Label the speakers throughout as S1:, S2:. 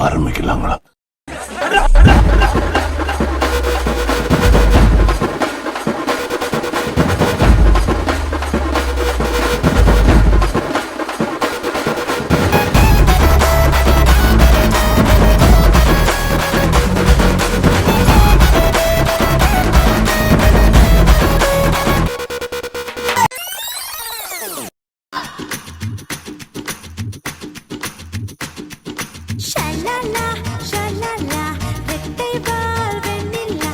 S1: ஆரம்பிக்கலாங்களா?
S2: ஷலலா ஷலலா ரெட்டை வால் வெண்ணிலா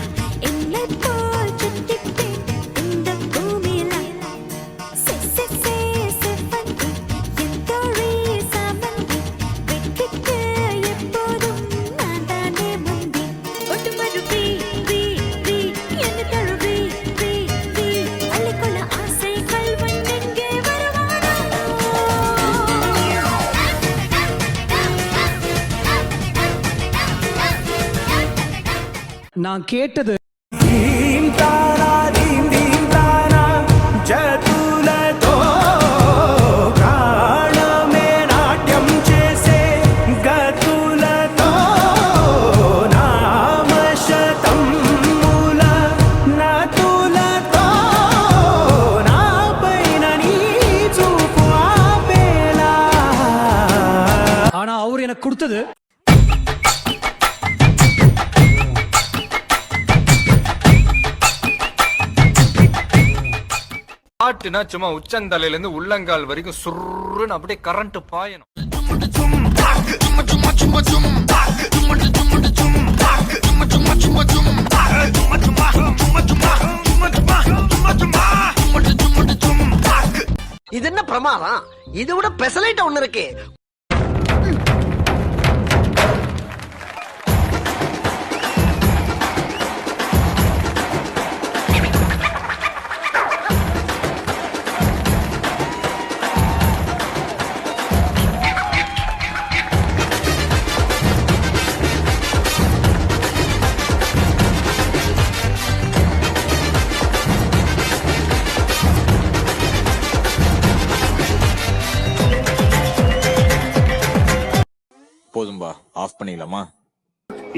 S2: என்னை போல் சுத்திப்பேன் இந்த பூமியில செவ்வந்தி என் தோழி சாமந்தி வெற்றிக்கு எப்போதும் நான் தானே முந்தி ஒட்டுமரு என்ன தழுவி அள்ளிக்கொள்ள ஆசை கல்வன் எங்கே வருவானோ.
S3: நான் கேட்டது ஆனா அவர் எனக்கு கொடுத்தது
S4: பாட்டுனா சும்மா உச்சந்தலையில இருந்து உள்ளங்கால் வரைக்கும் சுருன்னு அப்படியே கரண்ட் பாயணும்.
S5: இது என்ன பிரமாதம்? இதை விட பெசலைட் ஒண்ணு இருக்கு.
S6: போதும்பா, ஆஃப் பண்ணிடலாமா?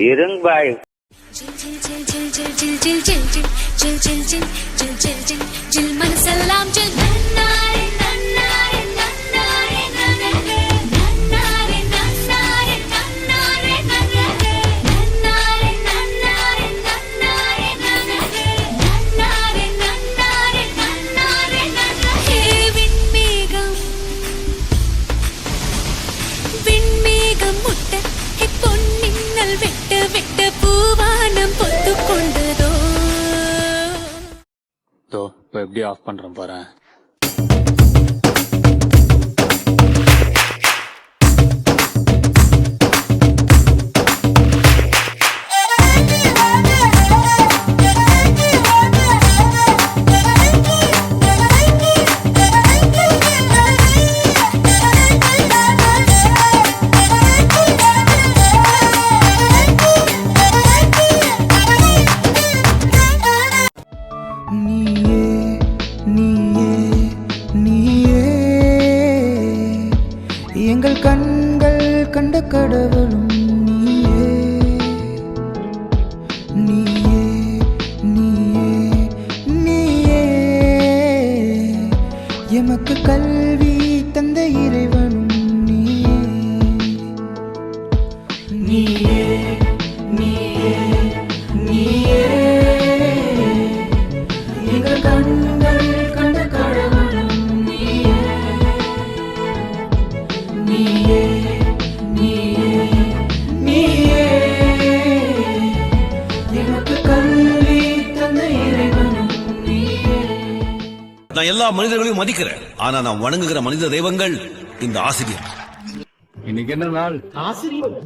S7: இருங்க பாய்.
S2: மனசெல்லாம் விட்டு பூவானம் பொத்து கொண்டதோ.
S6: இப்ப எப்படி ஆஃப் பண்றேன் பாரு.
S3: எங்கள் கண்கள் கண்ட கடவுளும் நீயே, நீயே, நீயே, நீயே. எமக்கு கல்வி தந்த இறைவனும் நீயே, நீயே, நீயே, நீயே. எங்கள் கண்கள் கண்ட கடவுளும் நீயே, நீயே, நீயே, நீயே. எனக்கு கல்வி தந்த இறைவனும் நீயே.
S8: நான் எல்லா மனிதர்களையும் மதிக்கிறேன். ஆனா நான் வணங்குகிற மனித தெய்வங்கள் இந்த ஆசிரியர்.
S6: இன்னைக்கு என்ன நாள்? ஆசிரியர்